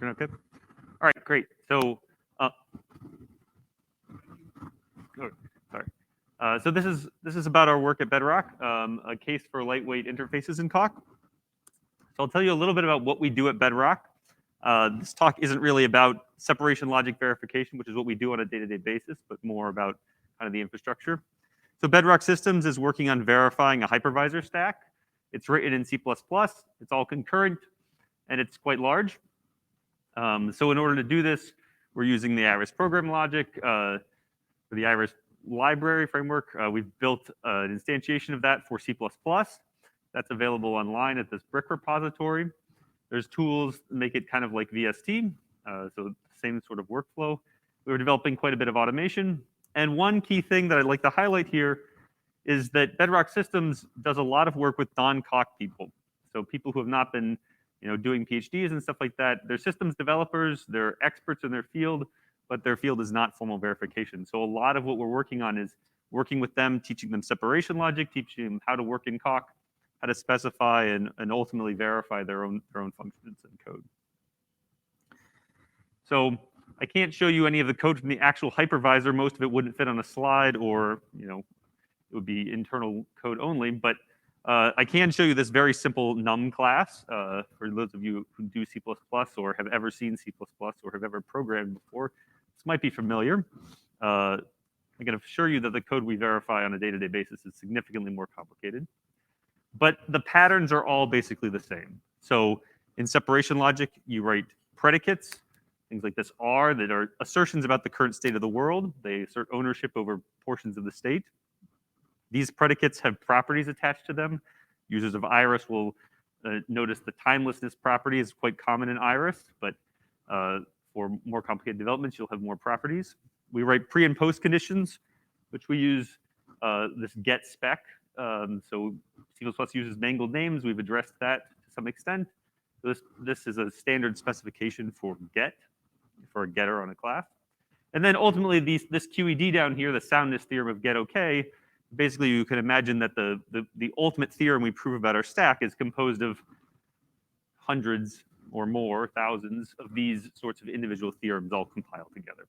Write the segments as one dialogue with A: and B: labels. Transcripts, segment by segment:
A: Okay. All right, great. So, oh, sorry. So this is about our work at Bedrock, a case for lightweight interfaces in Coq. So I'll tell you a little bit about what we do at Bedrock. This talk isn't really about separation logic verification, which is what we do on a day-to-day basis, but more about kind of the infrastructure. So Bedrock Systems is working on verifying a hypervisor stack. It's written in C++. It's all concurrent, and it's quite large. So in order to do this, we're using the Iris program logic for the Iris library framework. We've built an instantiation of that for C++. That's available online at this brick repository. There's tools that make it kind of like VST, so same sort of workflow. We were developing quite a bit of automation. And one key thing that I'd like to highlight here is that Bedrock Systems does a lot of work with non-Coq people. So people who have not been doing PhDs and stuff like that. They're systems developers, they're experts in their field, but their field is not formal verification. So a lot of what we're working on is working with them, teaching them separation logic, teaching them how to work in Coq, how to specify and ultimately verify their own functions and code. So I can't show you any of the code from the actual hypervisor. Most of it wouldn't fit on a slide, or it would be internal code only. But I can show you this very simple num class for those of you who do C++ or have ever seen C++ or have ever programmed before. This might be familiar. I can assure you that the code we verify on a day-to-day basis is significantly more complicated. But the patterns are all basically the same. So in separation logic, you write predicates, things like this are, that are assertions about the current state of the world. They assert ownership over portions of the state. These predicates have properties attached to them. Users of Iris will notice the timelessness property is quite common in Iris, but for more complicated developments, you'll have more properties. We write pre and post conditions, which we use this get spec. So C++ uses mangled names. We've addressed that to some extent. This is a standard specification for get, for a getter on a class. And then ultimately, this QED down here, the soundness theorem of get OK, basically you can imagine that the ultimate theorem we prove about our stack is composed of hundreds or more, thousands of these sorts of individual theorems all compiled together.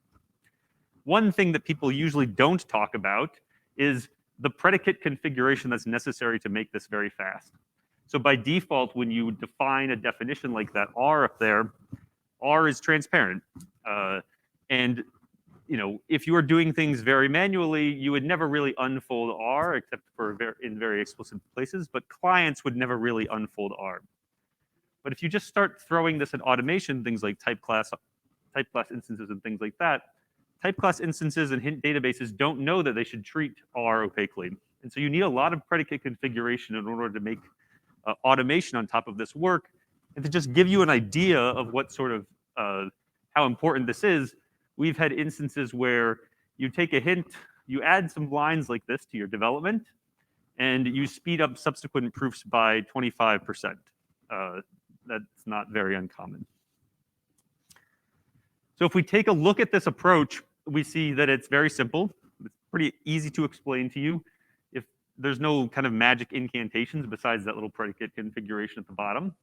A: One thing that people usually don't talk about is the predicate configuration that's necessary to make this very fast. So by default, when you define a definition like that R up there, R is transparent. And if you are doing things very manually, you would never really unfold R, except for in very explicit places. But clients would never really unfold R. But if you just start throwing this in automation, things like type class instances and things like that, type class instances and hint databases don't know that they should treat R opaquely. And so you need a lot of predicate configuration in order to make automation on top of this work. And to just give you an idea of what sort of how important this is, we've had instances where you take a hint, you add some lines like this to your development, and you speed up subsequent proofs by 25%. That's not very uncommon. So if we take a look at this approach, we see that it's very simple. It's pretty easy to explain to you. If there's no kind of magic incantations besides that little predicate configuration at the bottom.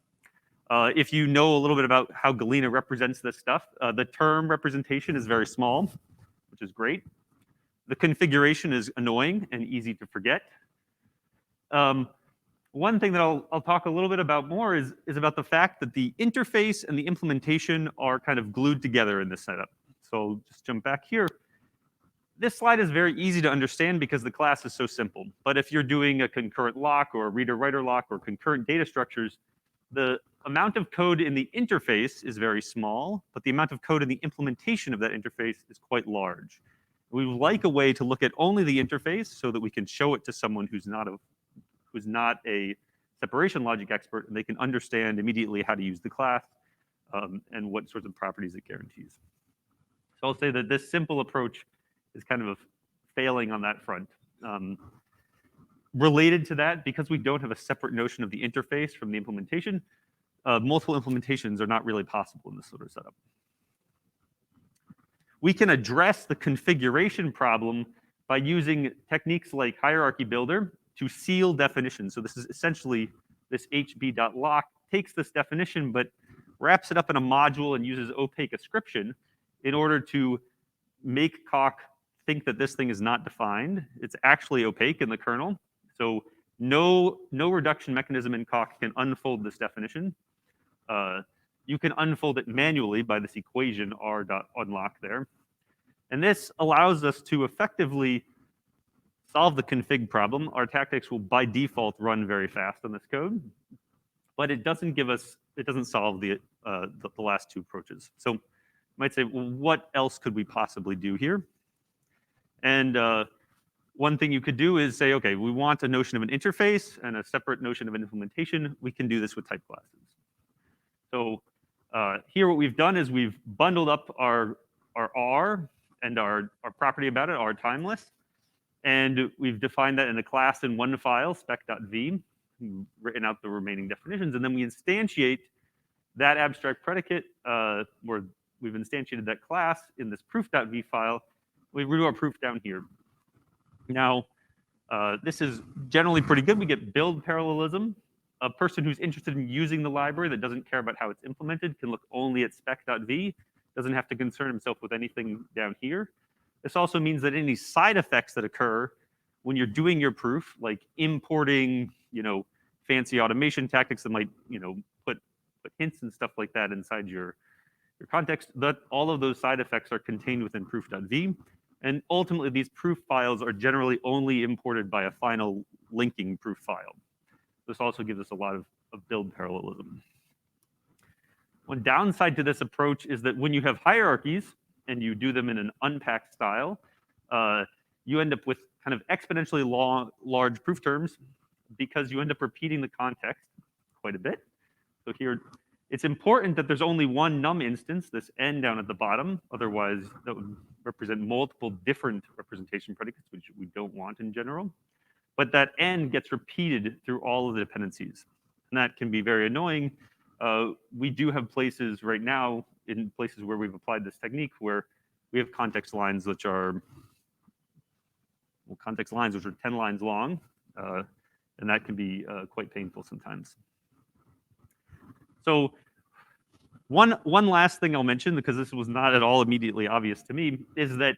A: If you know a little bit about how Galena represents this stuff, the term representation is very small, which is great. The configuration is annoying and easy to forget. One thing that I'll talk a little bit about more is about the fact that the interface and the implementation are kind of glued together in this setup. So just jump back here. This slide is very easy to understand because the class is so simple. But if you're doing a concurrent lock or a reader-writer lock or concurrent data structures, the amount of code in the interface is very small, but the amount of code in the implementation of that interface is quite large. We would like a way to look at only the interface so that we can show it to someone who's not a separation logic expert, and they can understand immediately how to use the class and what sorts of properties it guarantees. So I'll say that this simple approach is kind of failing on that front. Related to that, because we don't have a separate notion of the interface from the implementation, multiple implementations are not really possible in this sort of setup. We can address the configuration problem by using techniques like hierarchy builder to seal definitions. So this is essentially this hb.lock takes this definition, but wraps it up in a module and uses opaque ascription in order to make Coq think that this thing is not defined. It's actually opaque in the kernel. So no reduction mechanism in Coq can unfold this definition. You can unfold it manually by this equation r.unlock there. And this allows us to effectively solve the config problem. Our tactics will by default run very fast on this code, but it doesn't solve the last two approaches. So you might say, well, what else could we possibly do here? And one thing you could do is say, okay, we want a notion of an interface and a separate notion of an implementation. We can do this with type classes. So here what we've done is we've bundled up our R and our property about it, our timeless. And we've defined that in a class in one file, spec.v, written out the remaining definitions. And then we instantiate that abstract predicate, where we've instantiated that class in this proof.v file. We redo our proof down here. Now, this is generally pretty good. We get build parallelism. A person who's interested in using the library that doesn't care about how it's implemented can look only at spec.v, doesn't have to concern himself with anything down here. This also means that any side effects that occur when you're doing your proof, like importing, fancy automation tactics that might, put hints and stuff like that inside your context, that all of those side effects are contained within proof.v. And ultimately, these proof files are generally only imported by a final linking proof file. This also gives us a lot of build parallelism. One downside to this approach is that when you have hierarchies, and you do them in an unpacked style, you end up with kind of exponentially large proof terms because you end up repeating the context quite a bit. So here, it's important that there's only one num instance, this n down at the bottom. Otherwise, that would represent multiple different representation predicates, which we don't want in general. But that n gets repeated through all of the dependencies. And that can be very annoying. We do have places right now, in places where we've applied this technique, where we have context lines which are 10 lines long, and that can be quite painful sometimes. So one last thing I'll mention, because this was not at all immediately obvious to me, is that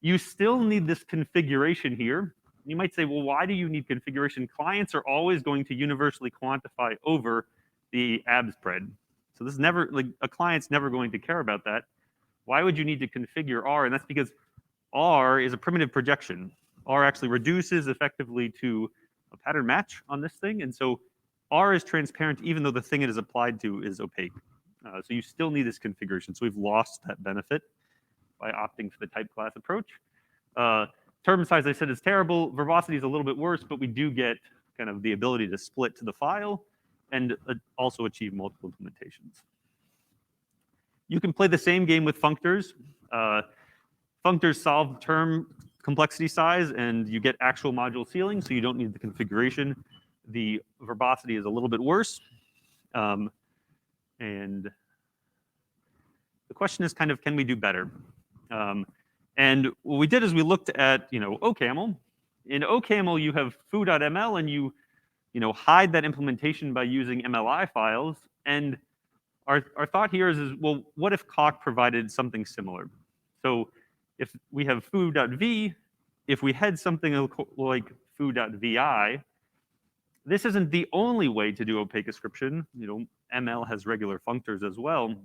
A: you still need this configuration here. You might say, well, why do you need configuration? Clients are always going to universally quantify over the abspread. So this is never, like, a client's never going to care about that. Why would you need to configure R? And that's because R is a primitive projection. R actually reduces effectively to a pattern match on this thing. And so R is transparent even though the thing it is applied to is opaque. So you still need this configuration. So we've lost that benefit by opting for the type class approach. Term size, I said, is terrible. Verbosity is a little bit worse, but we do get kind of the ability to split to the file and also achieve multiple implementations. You can play the same game with functors. Functors solve term complexity size, and you get actual module ceiling, so you don't need the configuration. The verbosity is a little bit worse. And the question is kind of, can we do better? And what we did is we looked at, OCaml. In OCaml, you have foo.ml, and you hide that implementation by using MLI files. And our thought here is, well, what if Coq provided something similar? So if we have foo.v, if we had something like foo.vi, this isn't the only way to do opaque ascription. ML has regular functors as well,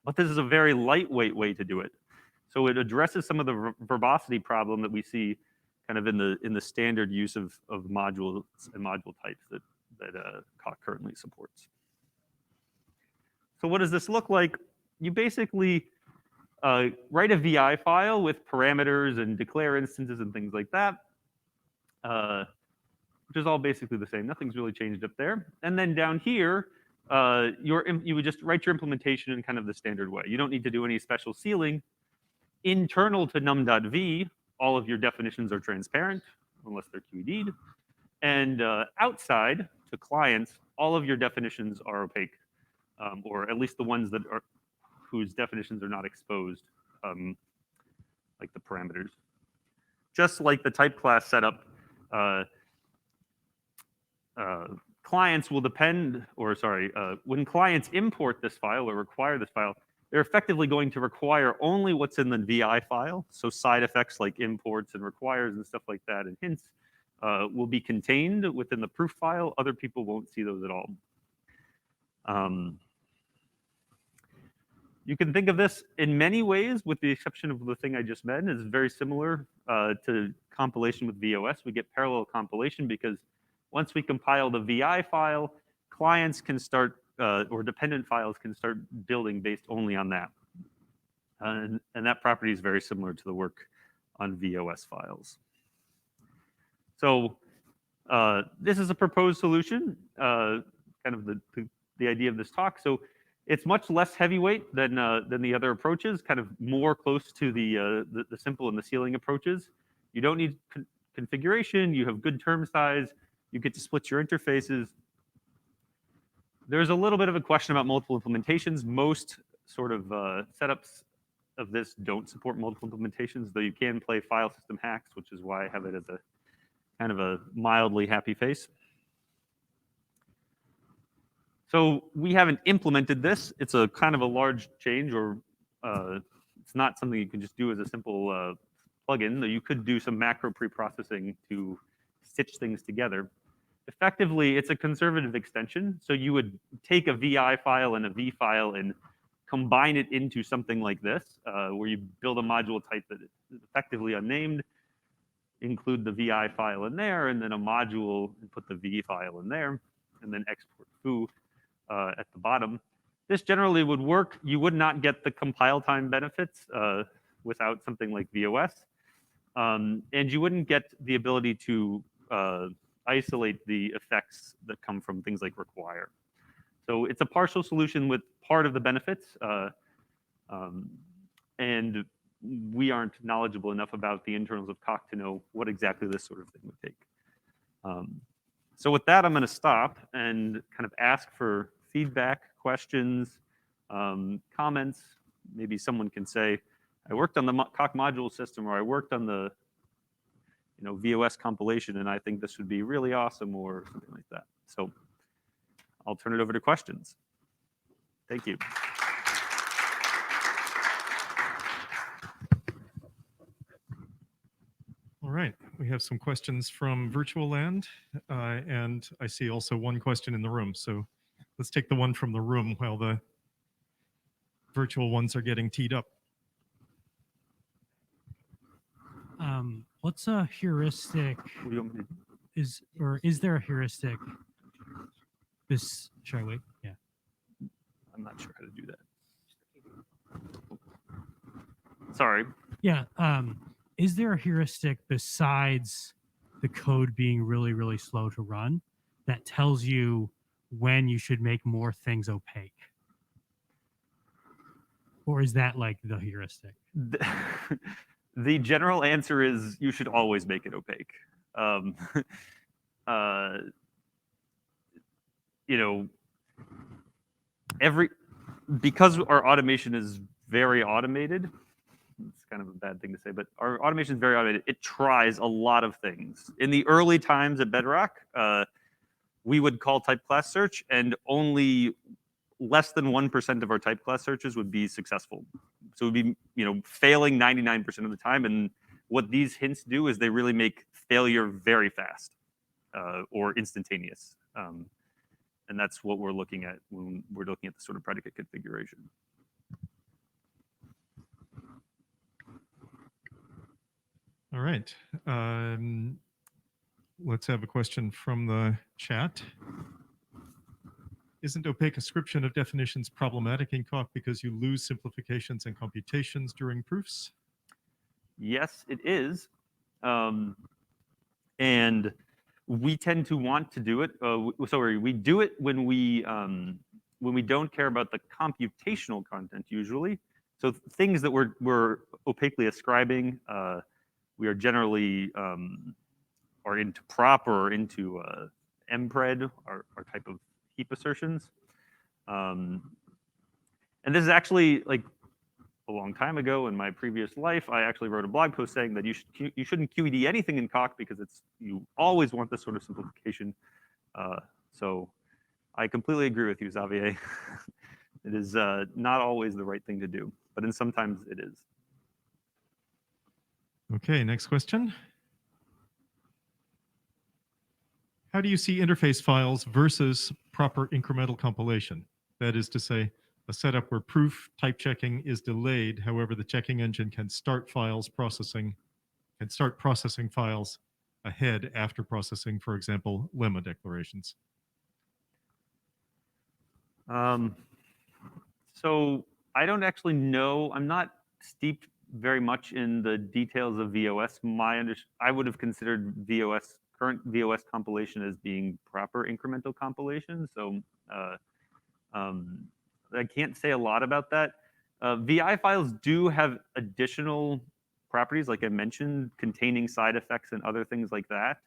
A: but this is a very lightweight way to do it. So it addresses some of the verbosity problem that we see kind of in the standard use of modules and module types that Coq currently supports. So what does this look like? You basically write a VI file with parameters and declare instances and things like that, which is all basically the same. Nothing's really changed up there. And then down here, you would just write your implementation in kind of the standard way. You don't need to do any special sealing. Internal to num.v, all of your definitions are transparent, unless they're QED'd. And outside to clients, all of your definitions are opaque, or at least the ones that are whose definitions are not exposed, like the parameters. Just like the type class setup, clients will depend, or sorry, when clients import this file or require this file, they're effectively going to require only what's in the VI file. So side effects like imports and requires and stuff like that and hints will be contained within the proof file. Other people won't see those at all. You can think of this in many ways, with the exception of the thing I just mentioned, is very similar to compilation with VOS. We get parallel compilation because once we compile the VI file, clients can start, or dependent files can start building based only on that. And that property is very similar to the work on VOS files. So this is a proposed solution, kind of the idea of this talk. So it's much less heavyweight than the other approaches, kind of more close to the simple and the ceiling approaches. You don't need configuration. You have good term size. You get to split your interfaces. There's a little bit of a question about multiple implementations. Most sort of setups of this don't support multiple implementations, though you can play file system hacks, which is why I have it as a kind of a mildly happy face. So we haven't implemented this. It's a kind of a large change, or it's not something you can just do as a simple plugin, though you could do some macro preprocessing to stitch things together. Effectively, it's a conservative extension. So you would take a VI file and a V file and combine it into something like this, where you build a module type that is effectively unnamed, include the VI file in there, and then a module and put the V file in there, and then export foo at the bottom. This generally would work. You would not get the compile time benefits without something like VOS. And you wouldn't get the ability to isolate the effects that come from things like require. So it's a partial solution with part of the benefits. And we aren't knowledgeable enough about the internals of Coq to know what exactly this sort of thing would take. So with that, I'm going to stop and kind of ask for feedback, questions, comments. Maybe someone can say, I worked on the Coq module system, or I worked on the VOS compilation, and I think this would be really awesome, or something like that. So I'll turn it over to questions. Thank you.
B: All right, we have some questions from virtual land, and I see also one question in the room. So let's take the one from the room while the virtual ones are getting teed up.
C: What's a heuristic?
A: What do you want me to do?
C: Is there a heuristic? Should I wait? Yeah.
A: I'm not sure how to do that. Sorry.
C: Yeah. Is there a heuristic besides the code being really, really slow to run that tells you when you should make more things opaque? Or is that like the heuristic?
A: The general answer is you should always make it opaque. Because our automation is very automated, it's kind of a bad thing to say, but our automation is very automated. It tries a lot of things. In the early times at Bedrock, we would call type class search, and only less than 1% of our type class searches would be successful. So it would be failing 99% of the time. And what these hints do is they really make failure very fast or instantaneous. And that's what we're looking at when we're looking at the sort of predicate configuration.
B: All right. Let's have a question from the chat. Isn't opaque ascription of definitions problematic in Coq because you lose simplifications and computations during proofs?
A: Yes, it is. And we tend to want to do it. We do it when we don't care about the computational content usually. So things that we're opaquely ascribing, we are generally are into prop or into mpred, our type of heap assertions. And this is actually like a long time ago in my previous life. I actually wrote a blog post saying that you shouldn't QED anything in Coq because you always want this sort of simplification. So I completely agree with you, Xavier. It is not always the right thing to do, but sometimes it is.
B: Okay, next question. How do you see interface files versus proper incremental compilation? That is to say, a setup where proof type checking is delayed. However, the checking engine can start processing files ahead after processing, for example, lemma declarations.
A: So I don't actually know. I'm not steeped very much in the details of VOS. I would have considered current VOS compilation as being proper incremental compilation. So uh, um, I can't say a lot about that. VI files do have additional properties, like I mentioned, containing side effects and other things like that.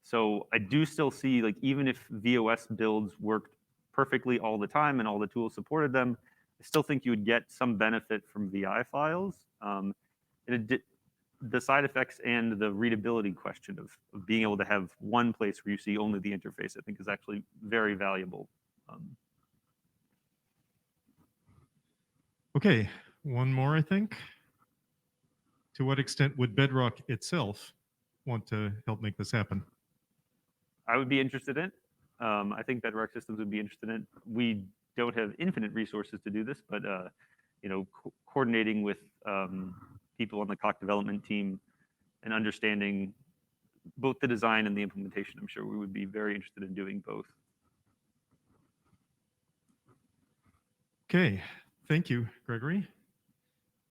A: So I do still see, like, even if VOS builds worked perfectly all the time and all the tools supported them, I still think you would get some benefit from VI files. The side effects and the readability question of being able to have one place where you see only the interface, I think, is actually very valuable.
B: Okay, one more, I think. To what extent would Bedrock itself want to help make this happen?
A: I would be interested in. I think Bedrock Systems would be interested in. We don't have infinite resources to do this, but coordinating with people on the Coq development team and understanding both the design and the implementation, I'm sure we would be very interested in doing both.
B: Okay, thank you, Gregory.